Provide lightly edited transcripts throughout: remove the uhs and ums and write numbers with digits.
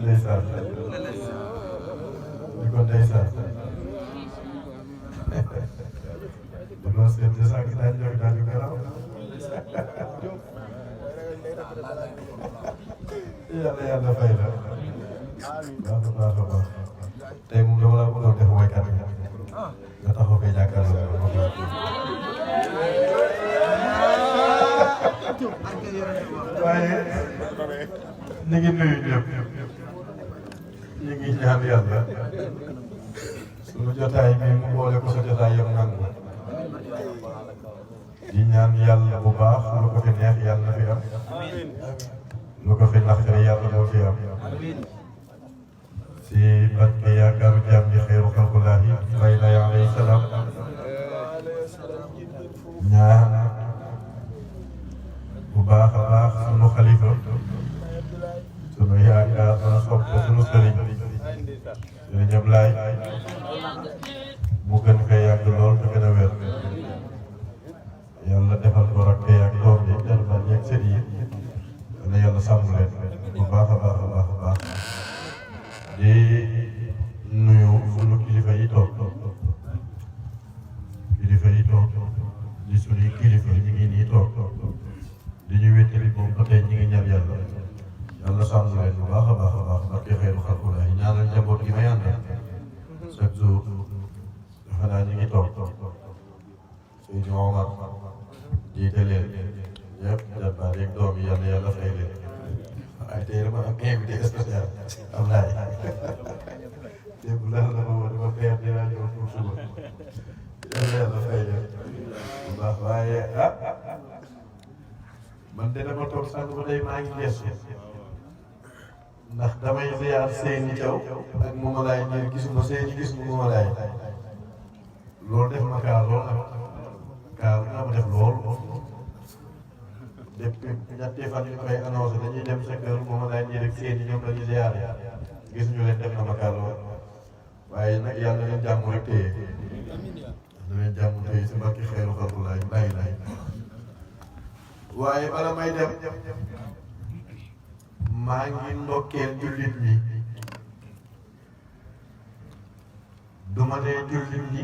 ndeysaan di ko ndeysaan dañoo seet de sànq daal ñëw daal di garaw yàlla fay la baax a baax a baax tey moom dama la mënoon def waykat nga taxaw koy jàkkaarloo waaye ñu ngi nuyu ñëpp ñu ngi ñaan yàlla sunu jotaay bi mu boole ko sa jotaay yëpp nangu di ñaan yàlla bu baax lu ko fi neex yàlla na fi am lu ko fi naqari yàlla moo fi am si barke yaakaaru jaam ñi xeeru xalqulaahi Baye Laye alayhi salaam ñaan bu baax a baax sunu xalifa sunu yaakaar sunu sopp sunu sëriñ Sëriñ Abdoulaye mu gën fee yàgg lool te gën a wér yàlla defal ko rakke ak doom yi jarbaat yeeg sët yi na yàlla sàmm leen bu baax a baax a baax a baax di nuyu sunu kilifa yi toog di sunuy kilifa ñu ngi nii toog di ñu wéttali boobu ba tey ñu ngi ñaan yàlla yàlla sàmm leen bu baax a baax a baax barke xeeru xalqulaahi ñaanal njaboot gi may àndal chaque jour defe naa ñu ngi toog Seydou Omar jiite leen yëpp jarbaat yeeg doom yi yàlla yàlla fay leen waaye tey dama am invité spécial Abdoulaye démb lan la ma wax dama feer dinaa ñëw pour suba yàlla yàlla fay leen bu baax waaye man de dama toog sànq ba tey maa ngi geesu ndax damay ziar Seyni Thiaw ak Moumalaye ñeent gisuma Seyni gis mu Moumalaye loolu def ma kaar lool nag kaar nga ma def lool depuis ñetti fan ñu koy annoncé dañuy dem sa kër Moumalaye ñeent ak Seyni ñoom dañuy ziar gis ñu leen def na ma kaar lool waaye nag yàlla leen jàmm rek téye na leen jàmm téye si barki xeeru xalqulaahi bàyyi laay waaye bala may dem maa ngi ndokkeel jullit ñi duma ne jullit ñi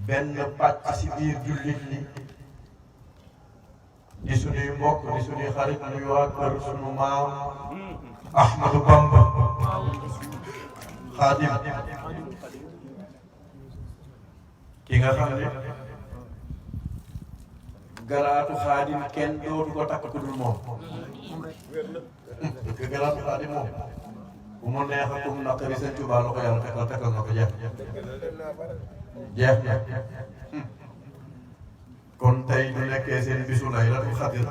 benn pàcc ci biir jullit ñi di suñuy mbokk di suñuy xarit nuy waa kër sunu maam Ahmadou Bamba Xaadim ki nga xam ne garaatu Xaadim kenn dootu ko takk ku dul moom garaatu Xaadim moom bu mu neex ak mu naqari Sëñ Tuubaa la ko yàlla takkal na ko jeex na kon tey ñu nekkee seen bisu Laylatul Qadr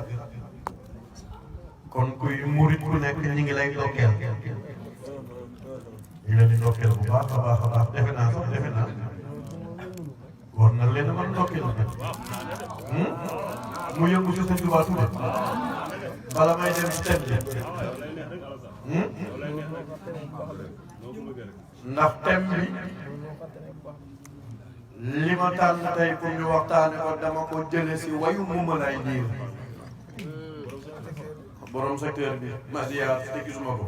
kon kuy murit ku nekk ñi ngi lay ndokkeel ñu leen di ndokkeel bu baax a baax a baax defe naa war na leen a mën ndokkeel mu yëngu si Sëñ Tuubaa tuuti bala may dem ci thème bi ndax thème bi li ma tànn tey pour ñu waxtaane ko dama ko jële si wayu Moumalaye Ndiir borom secteur bi Masiya te gisuma ko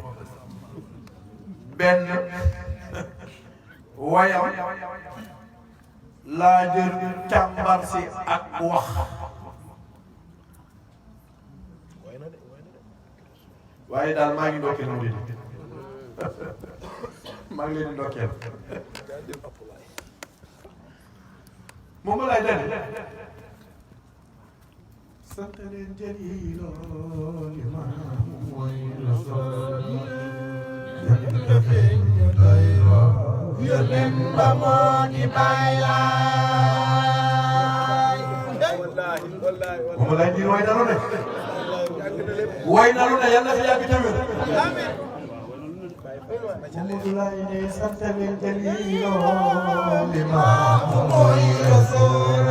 benn wayam laa jël càmbar si ak wax waaye daal maa ngi ndokkeel mu di maa ngi leen di ndokkeel Moumalaye den sant leen jëliilo li ma mooy rasul yónneen ba moo di Baye Laye Moumalaye Ndiir way na lu ne way na lu ne yàlla na fi yàgg te wér Moumalaye ne sant leen jëliilo li ma mooy rasul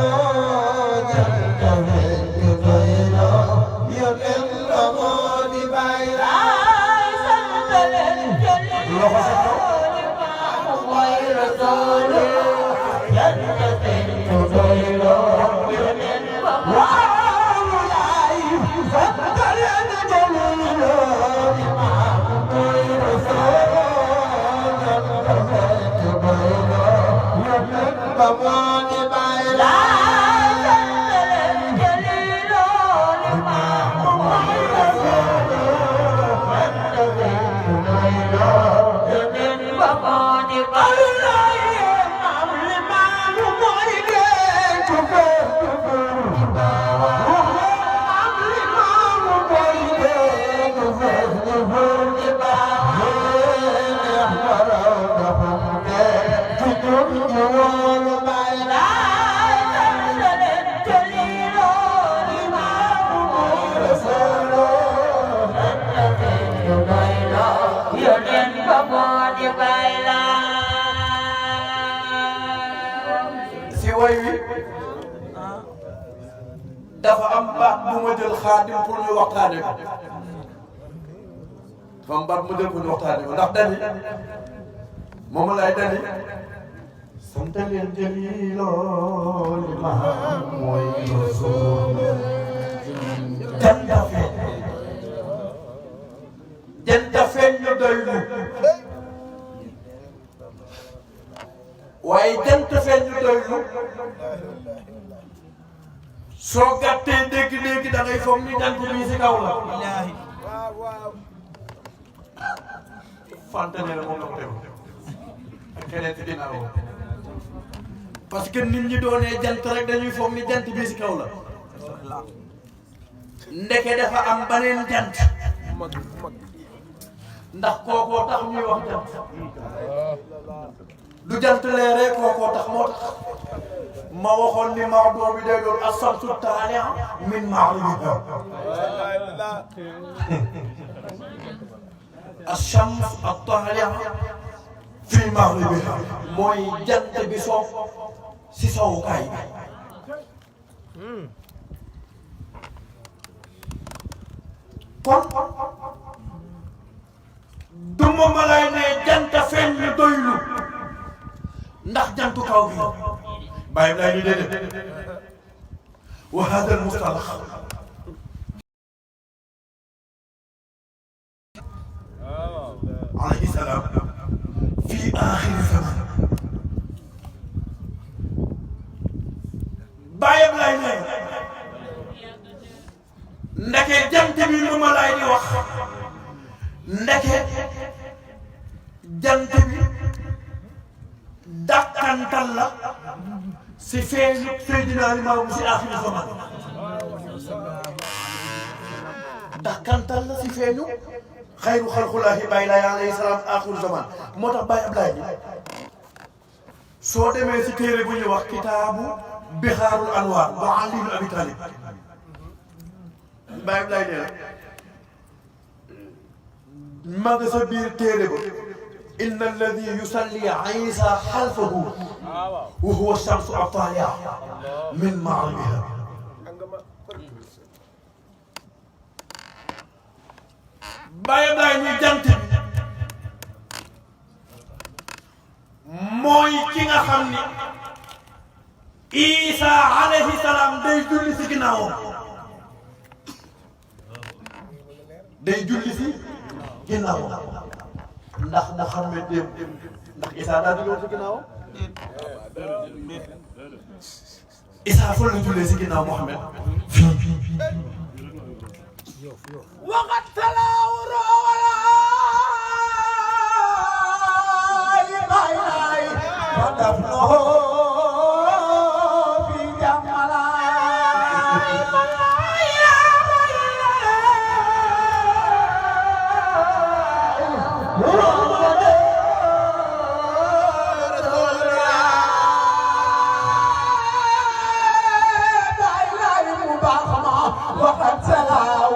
bu ma jël xaadim pour ñu waxtaane ko dafa am baat bu ma jël pour ñu waxtaane ko ndax dani moom lay dani sant leen jëliloo li ma mooy rasul janta feeñ ñu doylu waaye jant feeñ ñu doylu soo gàttee dégg-dégg da ngay foog ni jant bi si kaw la fante ne la moom la ko tegu ak keneen ci ginnaaw parce que nit ñi doonee jant rek dañuy foog ni jant bi si kaw la ndeke dafa am baneen jant ndax kookoo tax ñuy wax jant du jant leeree kookoo tax moo tax ma waxoon ni Maodo bi day doon as-samsu taali'a min maghribiha as-shams at-taali'a fi maghribiha mooy jant bi soo si sowukaay bi kon du ma lay ne jant feeñ ñu doylu ndax jantu kaw bi Baye Abdoulaye ni déedéet wa hada al mustalax alayhi salaam fi aaxiri zaman Baye Abdoulaye ne ndeke jant bi lu ma lay di wax ndeke jant bi dàkkantal la si feeñu Seydina Limaamu si aaxiri zaman dàkkantal la si feeñu xayru xalqulaahi Baye Laye alayhi salaam aaxiru zaman moo tax Baye Abdoulaye ni soo demee si téere bu ñuy wax kitaabu Bihaarul Anwaar ba Ali ibn Abi Talib Baye Abdoulaye nee na ma nga sa biir téere ba inna alladi yusalli Isa xalfahu wa huwa shamsu at-taali'a min maghribiha Baye Abdoulaye ni jant bi mooy ki nga xam ni Isa alayhi salaam day julli si ginnaawam day julli si ginnaawam ndax Muhammad dem ndax Isa daa julli si ginnaawam Isa fa la jullee si ginnaaw Muhammad fii waxat talaaw roowalaay Baye wa daf noo fi jàmmalaay waxat talaaw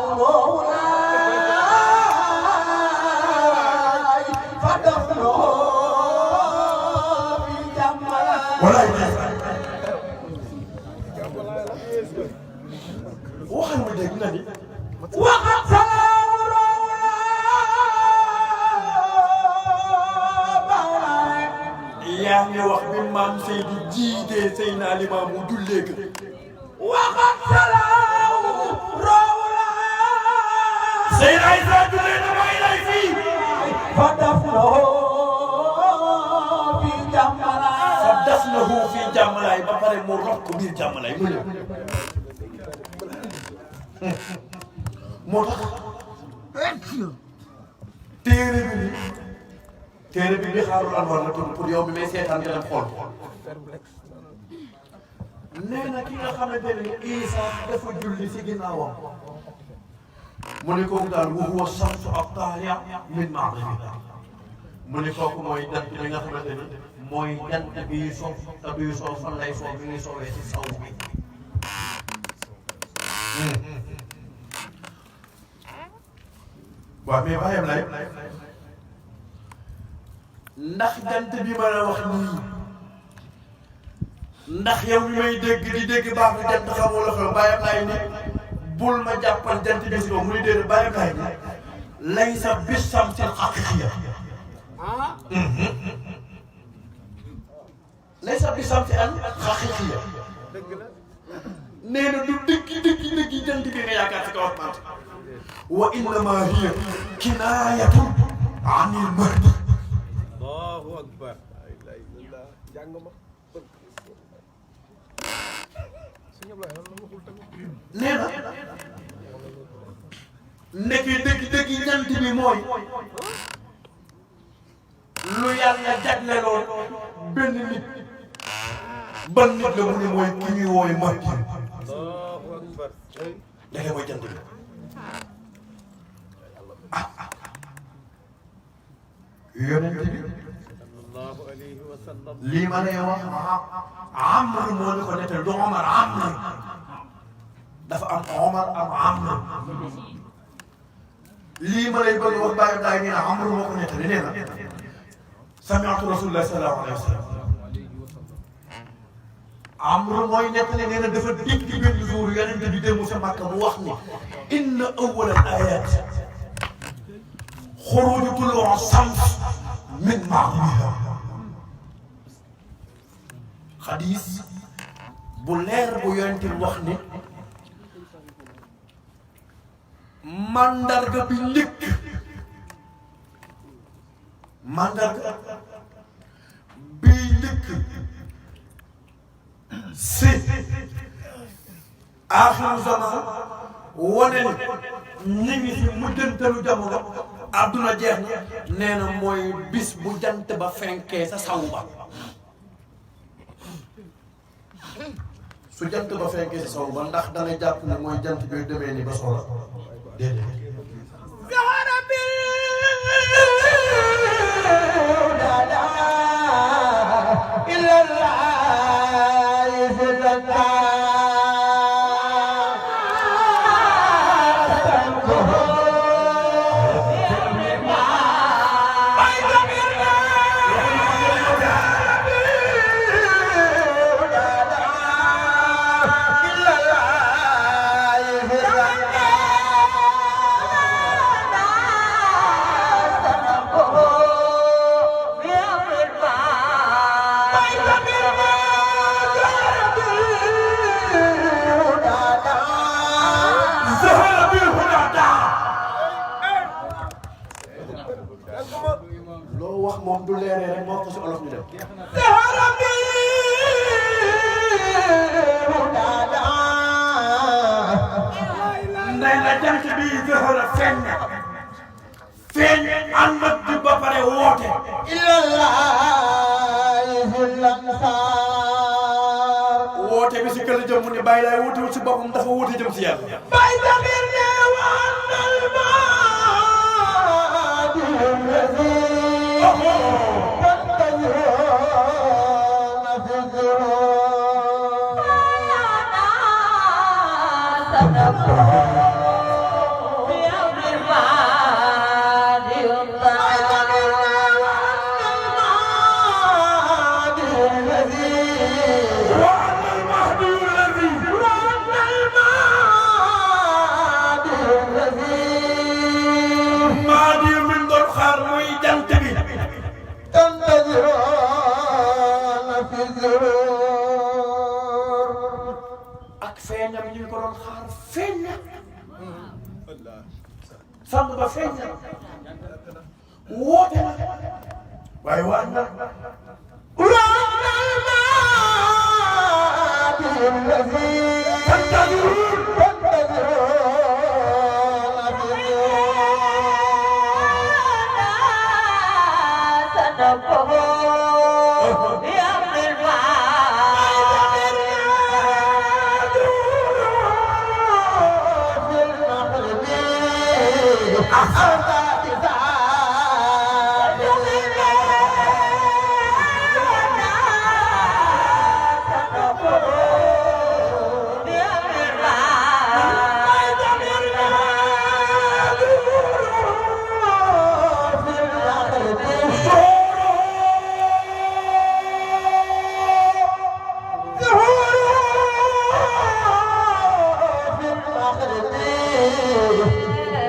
roowalaay fa daf noo fi jàmmalaay waxal ma dégg na ni waxat talaaw roowalaay yaa ngi wax bi maam Seydi jiitee Seydina Limaamu jullee ko waxat talaaw roowalaay Seydina Isa jullee na Baye Laye fii fa dafnahu fi jàmmalaay fa dafnahu fi jàmmalaay ba pare mu rob ko biir jàmmalaay mu ñëw moo tax téere bi Bihaarul Anwaar la tudd pour yow mi may seetaan nga dem xool nee na ki nga xamante ne Isa dafa julli si ginnaawam mu ne kooku daal wa huwa shamsu at-taali'a min maghribiha mu ne kooku mooy jant bi nga xamante ni mooy jant bi soof te bii soof fan lay soof mi ngi soowee si saw bi waaw mais Baye Abdoulaye ndax jant bi ma la wax nii ndax yow mi may dégg di dégg baax bi jant xamoo la xew Baye Abdoulaye ni bul ma jàppal jant bi si mu ni déedéet bàyyi kaay bi laysa bisamsil haqiqiya laysa bisamsil haqiqiya nee na du dëgg jant bi nga yaakaar si kaw asmaan wa innama hiya kinaayatun anil mahdi. Allahu akbar. jàng ma. nee na ndekki dëgg jant bi mooy lu yàlla jagleloon benn nit ban nit la mu ne mooy ki ñuy wooy Mahdi. Allahu akbar. ndeke mooy jant bi yonent bi sallallahu alayhi wa sallam. lii ma lay wax Amr moo ñu ko nettal du Omar Amr dafa am Omar am Amr lii ma lay bëgg wax Baye Abdoulaye nee na Amr moo ko nettali nee na sami'tu Rasulullah sallallahu alayhi wa sallam Amr mooy nettali nee na dafa dégg benn jour yonent bi dem sa Makka mu wax ni inna awwala al-ayat xuruuju tuluu'i shams min maghribiha xadis bu leer bu yonent bi wax ni mandarga bi njëkk mandarga bi njëkk si aaxiru zaman wane ni ñu ngi si mujjantalu jamono àdduna jeex na nee na mooy bis bu jant ba fenkee sa saw ba su jant ba fenkee sa saw ba ndax danga jàpp ne mooy jant bi demee ni ba soxla déedéet loo wax moom du leeree rek moo ko si olof ñu dem ndey na jant bi zahara feeñ ànd ak di ba pare woote woote bi si kër jëm mu ne Baye Laye woote si boppam dafa woote jëm si yàlla sang ba feeñ na woote na waaye waat na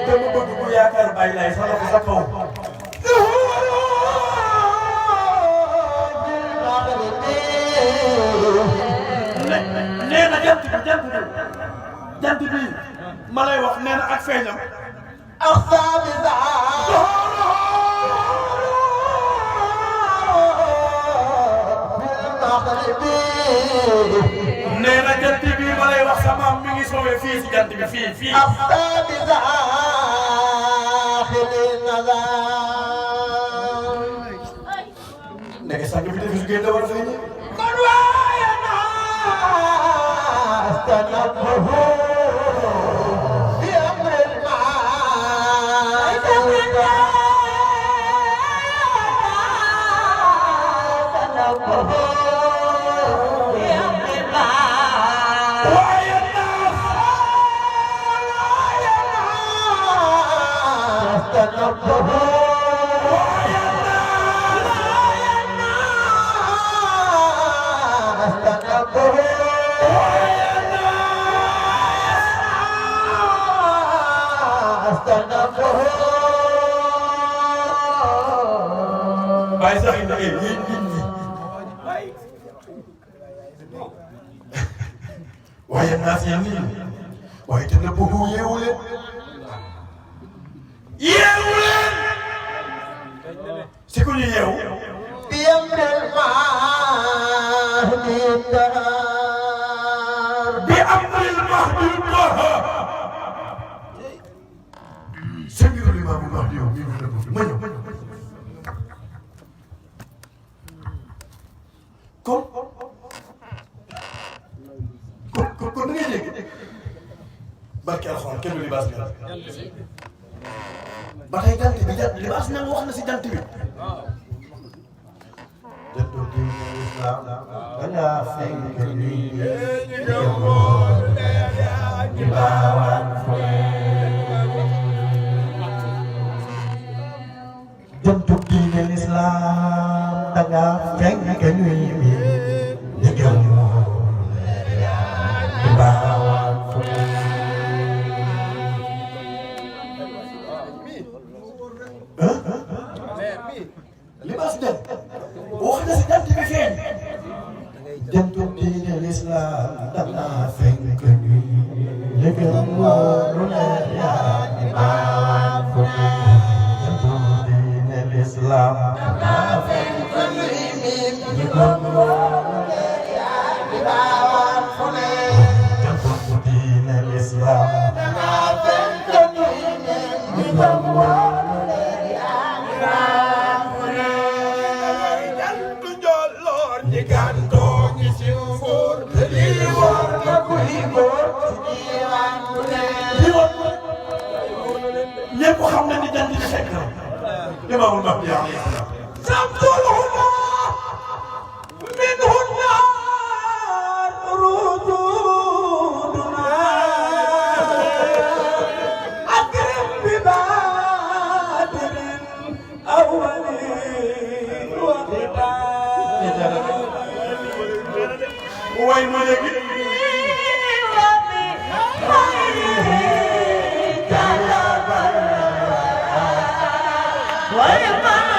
te mu bëgg ku yaakaar Baye Laye sa loxo sa kaw. nee na jant bi ma lay wax nee na ak feeñam. nee na jant bi ma lay wax sa maam mi ngi soowee fii si jant bi fii. nekk sax bi def su génn war a feeñ. man waaye naa astanabahu bi amril Baye sax indi ay nit waaye naas yéen nii waaye te na bëggu yeewu leen si ku ñu yeewu bi amril mahdi sëngiru limaamu mahdi yow mii la bëgg ma ñëw kon da ngay dégg barke alxuraan kenn du libaas bi ba tey jant bi libaas na wax na si jant bi jant bi islam danga fekk ni ñu baawaan jant diine l'islam danga fekk ni libaas dem wax na si jant bi feeñ jantu diine l'islam danga fekk ni yëgal lu leer yaa di baawaan fu ne jantu diine l'islam danga fekk ni yëgal lu leer yaa di baawaan fu ne jantu diine l'islam danga fekk ni yëgal lu leer yaa di baawaan fu ne jantu njolloor ñi gàntoo ñi si góor lii wóor na kuy góor ci diwaan bu ne lii wóor ñépp xam na ni jant bi fekk na imaamul mahdi alayhi salaam samsul huda min hunna rududuna akrim bi badirin awwali wa way ma léegi way ma